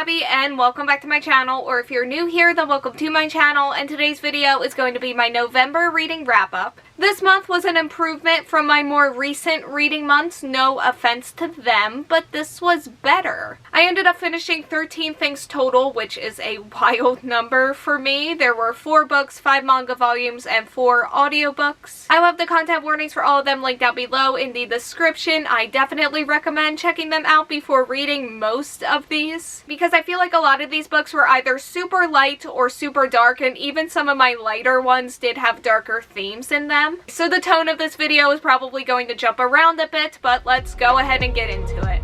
Abby and welcome back to my channel, or if you're new here then welcome to my channel, and today's video is going to be my November reading wrap-up. This month was an improvement from my more recent reading months, no offense to them, but this was better. I ended up finishing 13 things total, which is a wild number for me. There were 4 books, 5 manga volumes, and 4 audiobooks. I will have the content warnings for all of them linked down below in the description. I definitely recommend checking them out before reading most of these, because I feel like a lot of these books were either super light or super dark, and even some of my lighter ones did have darker themes in them. So the tone of this video is probably going to jump around a bit, but let's go ahead and get into it.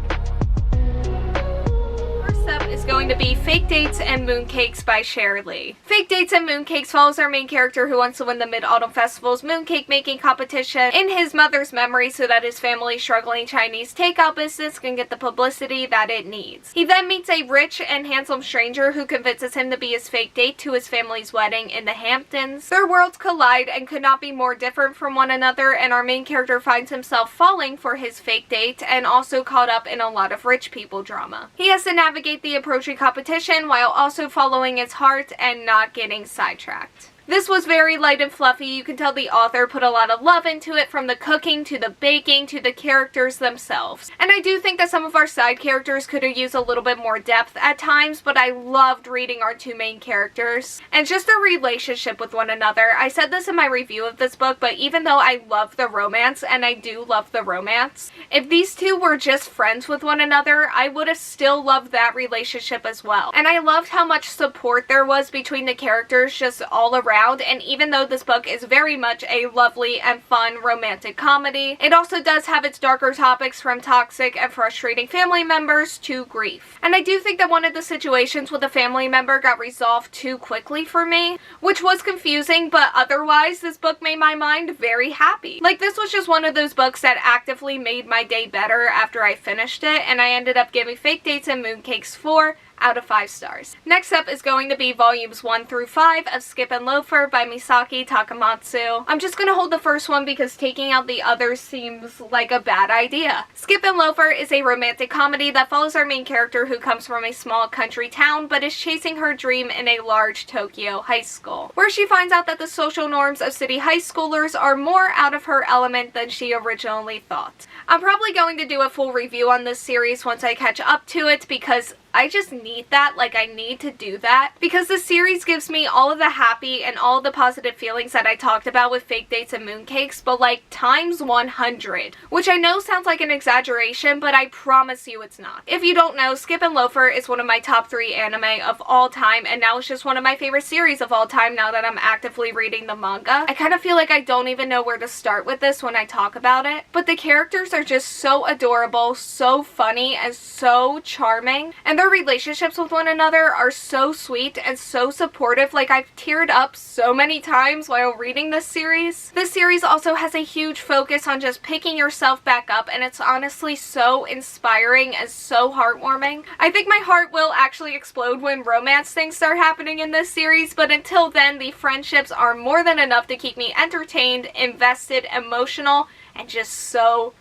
Up is going to be Fake Dates and Mooncakes by Sher. Fake Dates and Mooncakes follows our main character who wants to win the Mid-Autumn Festival's mooncake making competition in his mother's memory so that his family's struggling Chinese takeout business can get the publicity that it needs. He then meets a rich and handsome stranger who convinces him to be his fake date to his family's wedding in the Hamptons. Their worlds collide and could not be more different from one another, and our main character finds himself falling for his fake date and also caught up in a lot of rich people drama. He has to navigate the approaching competition while also following his heart and not getting sidetracked. This was very light and fluffy. You can tell the author put a lot of love into it, from the cooking to the baking to the characters themselves. And I do think that some of our side characters could have used a little bit more depth at times, but I loved reading our 2 main characters and just their relationship with one another. I said this in my review of this book, but even though I love the romance, and I do love the romance, if these 2 were just friends with one another, I would have still loved that relationship as well. And I loved how much support there was between the characters just all around. And even though this book is very much a lovely and fun romantic comedy, it also does have its darker topics, from toxic and frustrating family members to grief. And I do think that one of the situations with a family member got resolved too quickly for me, which was confusing, but otherwise this book made my mind very happy. Like, this was just one of those books that actively made my day better after I finished it, and I ended up giving Fake Dates and Mooncakes 4 out of 5 stars. Next up is going to be volumes 1 through 5 of Skip and Loafer by Misaki, Takamatsu. I'm just going to hold the first one because taking out the others seems like a bad idea. Skip and Loafer is a romantic comedy that follows our main character who comes from a small country town but is chasing her dream in a large Tokyo high school, where she finds out that the social norms of city high schoolers are more out of her element than she originally thought. I'm probably going to do a full review on this series once I catch up to it, because I just need that. Like, I need to do that because the series gives me all of the happy and all of the positive feelings that I talked about with Fake Dates and Mooncakes, but like times 100, which I know sounds like an exaggeration, but I promise you it's not. If you don't know, Skip and Loafer is one of my top 3 anime of all time, and now it's just one of my favorite series of all time now that I'm actively reading the manga. I kind of feel like I don't even know where to start with this when I talk about it, but the characters are just so adorable, so funny, and so charming, and their relationships with one another are so sweet and so supportive. Like, I've teared up so many times while reading this series. This series also has a huge focus on just picking yourself back up, and it's honestly so inspiring and so heartwarming. I think my heart will actually explode when romance things start happening in this series, but until then, the friendships are more than enough to keep me entertained, invested, emotional, and just so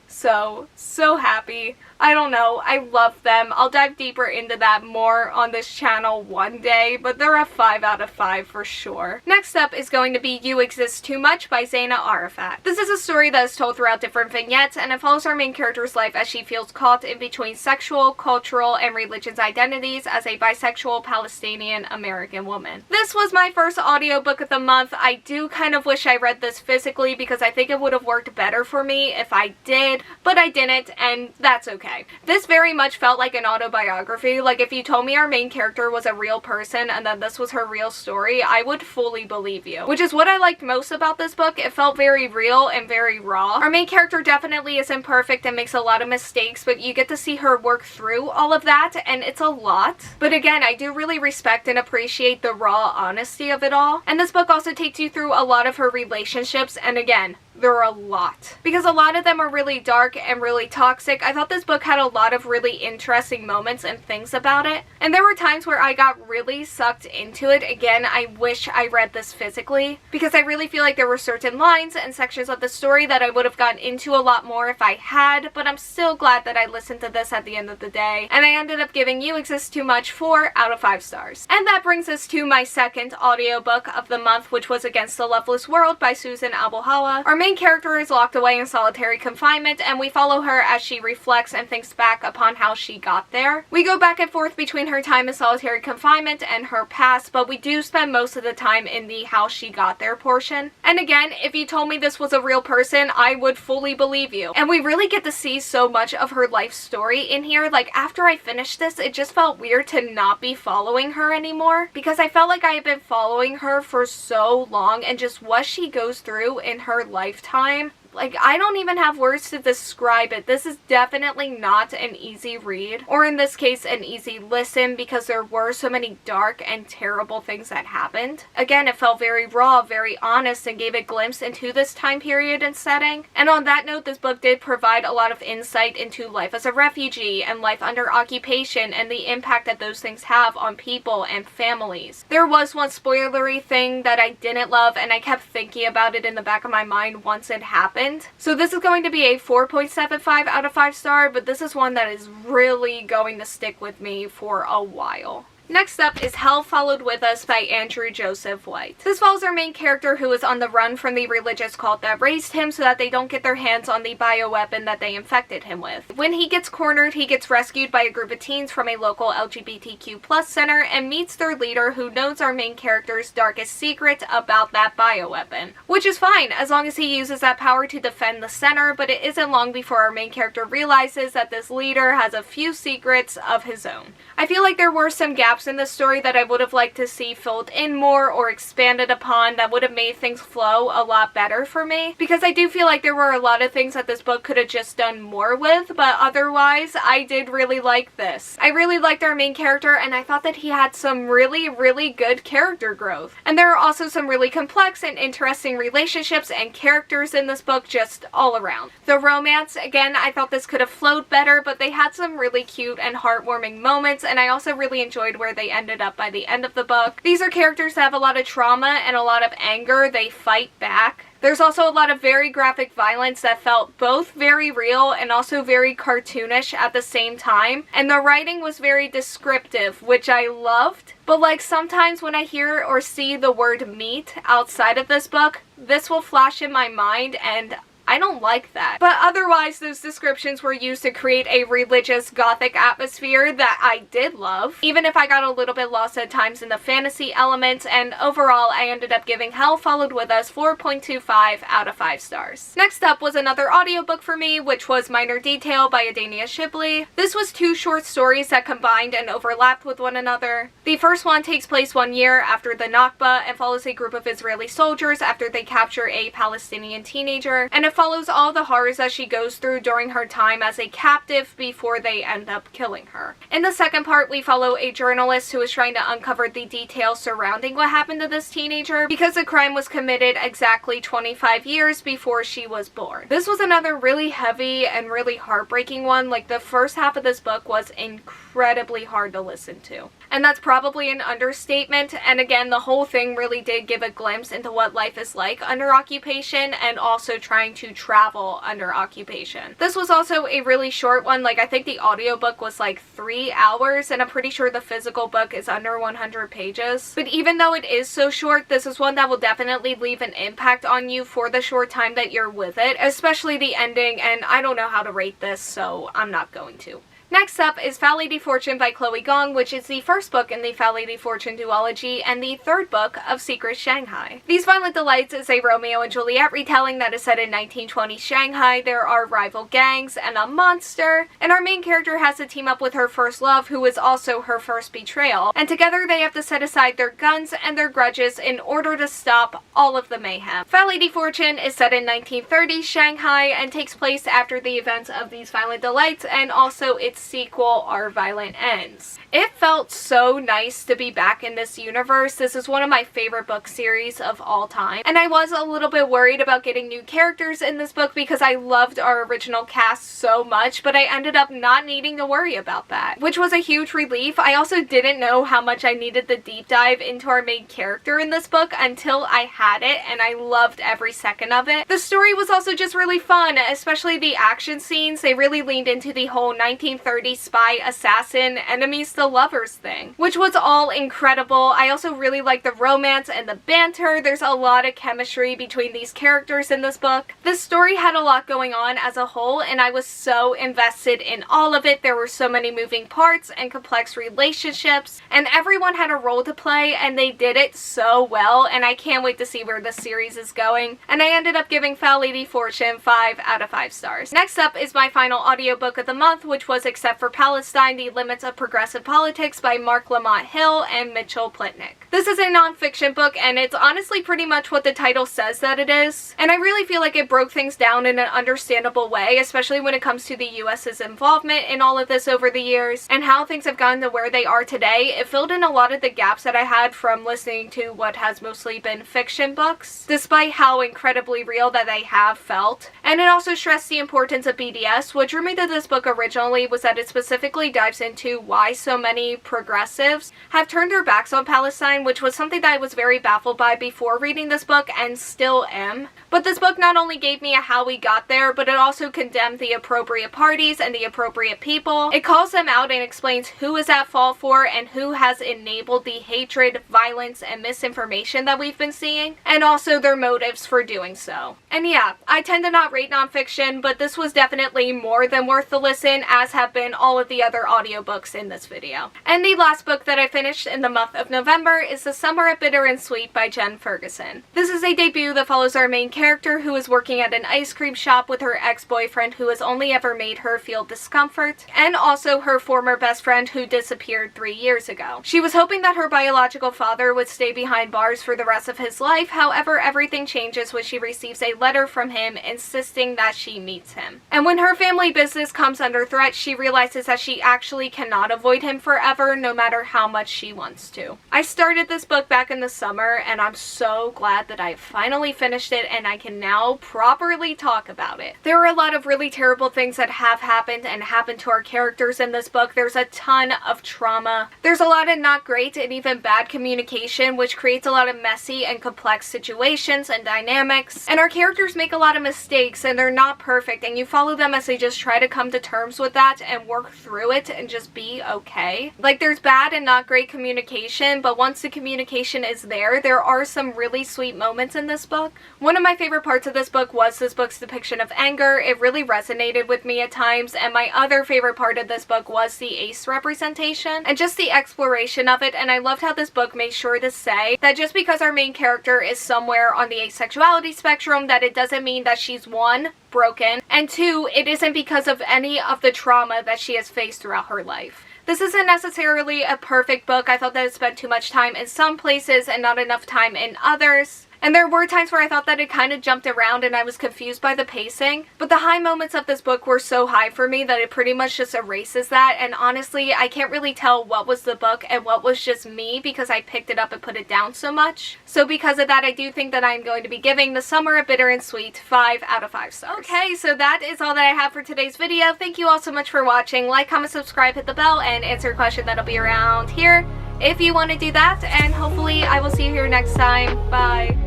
happy. I don't know, I love them. I'll dive deeper into that more on this channel one day, but they're a 5 out of 5 for sure. Next up is going to be You Exist Too Much by Zaina Arafat. This is a story that is told throughout different vignettes, and it follows our main character's life as she feels caught in between sexual, cultural, and religious identities as a bisexual Palestinian American woman. This was my first audiobook of the month. I do kind of wish I read this physically because I think it would have worked better for me if I did, but I didn't, and that's okay. This very much felt like an autobiography. Like, if you told me our main character was a real person and that this was her real story, I would fully believe you, which is what I liked most about this book. It felt very real and very raw. Our main character definitely is imperfect and makes a lot of mistakes, but you get to see her work through all of that, and it's a lot. But again, I do really respect and appreciate the raw honesty of it all. And this book also takes you through a lot of her relationships, and again, there are a lot. Because a lot of them are really dark and really toxic, I thought this book had a lot of really interesting moments and things about it. And there were times where I got really sucked into it. Again, I wish I read this physically, because I really feel like there were certain lines and sections of the story that I would have gotten into a lot more if I had, but I'm still glad that I listened to this at the end of the day. And I ended up giving You Exist Too Much 4 out of 5 stars. And that brings us to my second audiobook of the month, which was Against the Loveless World by Susan Abulhawa. Our main character is locked away in solitary confinement, and we follow her as she reflects and thinks back upon how she got there. We go back and forth between her time in solitary confinement and her past, but we do spend most of the time in the how she got there portion. And again, if you told me this was a real person, I would fully believe you. And we really get to see so much of her life story in here. Like, after I finished this, it just felt weird to not be following her anymore, because I felt like I had been following her for so long, and just what she goes through in her lifetime. Like, I don't even have words to describe it. This is definitely not an easy read, or in this case, an easy listen, because there were so many dark and terrible things that happened. Again, it felt very raw, very honest, and gave a glimpse into this time period and setting. And on that note, this book did provide a lot of insight into life as a refugee and life under occupation and the impact that those things have on people and families. There was one spoilery thing that I didn't love, and I kept thinking about it in the back of my mind once it happened. So this is going to be a 4.75 out of 5 star, but this is one that is really going to stick with me for a while. Next up is Hell Followed With Us by Andrew Joseph White. This follows our main character who is on the run from the religious cult that raised him so that they don't get their hands on the bioweapon that they infected him with. When he gets cornered, he gets rescued by a group of teens from a local LGBTQ+ center and meets their leader, who knows our main character's darkest secret about that bioweapon. Which is fine, as long as he uses that power to defend the center, but it isn't long before our main character realizes that this leader has a few secrets of his own. I feel like there were some gaps in the story that I would have liked to see filled in more or expanded upon that would have made things flow a lot better for me, because I do feel like there were a lot of things that this book could have just done more with, but otherwise I did really like this. I really liked our main character, and I thought that he had some really good character growth. And there are also some really complex and interesting relationships and characters in this book just all around. The romance, again, I thought this could have flowed better, but they had some really cute and heartwarming moments, and I also really enjoyed where they ended up by the end of the book. These are characters that have a lot of trauma and a lot of anger. They fight back. There's also a lot of very graphic violence that felt both very real and also very cartoonish at the same time. And the writing was very descriptive, which I loved. But like, sometimes when I hear or see the word meat outside of this book, this will flash in my mind, and I don't like that. But otherwise, those descriptions were used to create a religious gothic atmosphere that I did love, even if I got a little bit lost at times in the fantasy elements, and overall I ended up giving Hell Followed With Us 4.25 out of 5 stars. Next up was another audiobook for me, which was Minor Detail by Adania Shibli. This was 2 short stories that combined and overlapped with one another. The first one takes place 1 year after the Nakba and follows a group of Israeli soldiers after they capture a Palestinian teenager, and it follows all the horrors that she goes through during her time as a captive before they end up killing her. In the second part, we follow a journalist who is trying to uncover the details surrounding what happened to this teenager, because the crime was committed exactly 25 years before she was born. This was another really heavy and really heartbreaking one. Like, the first half of this book was incredibly hard to listen to. And that's probably an understatement, and again, the whole thing really did give a glimpse into what life is like under occupation and also trying to travel under occupation. This was also a really short one. Like, I think the audiobook was like 3 hours, and I'm pretty sure the physical book is under 100 pages. But even though it is so short, this is one that will definitely leave an impact on you for the short time that you're with it, especially the ending, and I don't know how to rate this, so I'm not going to. Next up is Foul Lady Fortune by Chloe Gong, which is the first book in the Foul Lady Fortune duology and the third book of Secret Shanghai. These Violent Delights is a Romeo and Juliet retelling that is set in 1920s Shanghai. There are rival gangs and a monster, and our main character has to team up with her first love, who is also her first betrayal, and together they have to set aside their guns and their grudges in order to stop all of the mayhem. Foul Lady Fortune is set in 1930s Shanghai and takes place after the events of These Violent Delights, and also it's sequel are violent ends. It felt so nice to be back in this universe. This is one of my favorite book series of all time, and I was a little bit worried about getting new characters in this book because I loved our original cast so much, but I ended up not needing to worry about that, which was a huge relief. I also didn't know how much I needed the deep dive into our main character in this book until I had it, and I loved every second of it. The story was also just really fun, especially the action scenes. They really leaned into the whole 1930s spy assassin enemies to lovers thing, which was all incredible. I also really like the romance and the banter. There's a lot of chemistry between these characters in this book. This story had a lot going on as a whole, and I was so invested in all of it. There were so many moving parts and complex relationships, and everyone had a role to play, and they did it so well, and I can't wait to see where this series is going. And I ended up giving Foul Lady Fortune 5 out of 5 stars. Next up is my final audiobook of the month, which was Except for Palestine, The Limits of Progressive Politics by Marc Lamont Hill and Mitchell Plitnick. This is a nonfiction book, and it's honestly pretty much what the title says that it is. And I really feel like it broke things down in an understandable way, especially when it comes to the US's involvement in all of this over the years and how things have gotten to where they are today. It filled in a lot of the gaps that I had from listening to what has mostly been fiction books, despite how incredibly real that they have felt. And it also stressed the importance of BDS. What drew me to this book originally was that it specifically dives into why so many progressives have turned their backs on Palestine, which was something that I was very baffled by before reading this book and still am. But this book not only gave me a how we got there, but it also condemned the appropriate parties and the appropriate people. It calls them out and explains who is at fault for and who has enabled the hatred, violence, and misinformation that we've been seeing, and also their motives for doing so. And yeah, I tend to not rate nonfiction, but this was definitely more than worth the listen, as have been all of the other audiobooks in this video. And the last book that I finished in the month of November is The Summer at Bitter and Sweet by Jen Ferguson. This is a debut that follows our main character who is working at an ice cream shop with her ex-boyfriend who has only ever made her feel discomfort, and also her former best friend who disappeared 3 years ago. She was hoping that her biological father would stay behind bars for the rest of his life. However, everything changes when she receives a letter from him insisting that she meets him. And when her family business comes under threat, she realizes that she actually cannot avoid him forever, no matter how much she wants to. I started this book back in the summer, and I'm so glad that I finally finished it and I can now properly talk about it. There are a lot of really terrible things that have happened and happened to our characters in this book. There's a ton of trauma. There's a lot of not great and even bad communication, which creates a lot of messy and complex situations and dynamics. And our characters make a lot of mistakes, and they're not perfect, and you follow them as they just try to come to terms with that and work through it and just be okay. Like, there's bad and not great communication, but once the communication is there are some really sweet moments in this book. One of my favorite parts of this book was this book's depiction of anger. It really resonated with me at times, and my other favorite part of this book was the ace representation and just the exploration of it. And I loved how this book made sure to say that just because our main character is somewhere on the asexuality spectrum, that it doesn't mean that she's one, broken, and two, it isn't because of any of the trauma that she has faced throughout her life. This isn't necessarily a perfect book. I thought that it spent too much time in some places and not enough time in others. And there were times where I thought that it kind of jumped around and I was confused by the pacing. But the high moments of this book were so high for me that it pretty much just erases that. And honestly, I can't really tell what was the book and what was just me because I picked it up and put it down so much. So because of that, I do think that I'm going to be giving The Summer at Bitter and Sweet 5 out of 5 stars. Okay, so that is all that I have for today's video. Thank you all so much for watching. Like, comment, subscribe, hit the bell, and answer a question that'll be around here if you want to do that. And hopefully I will see you here next time. Bye.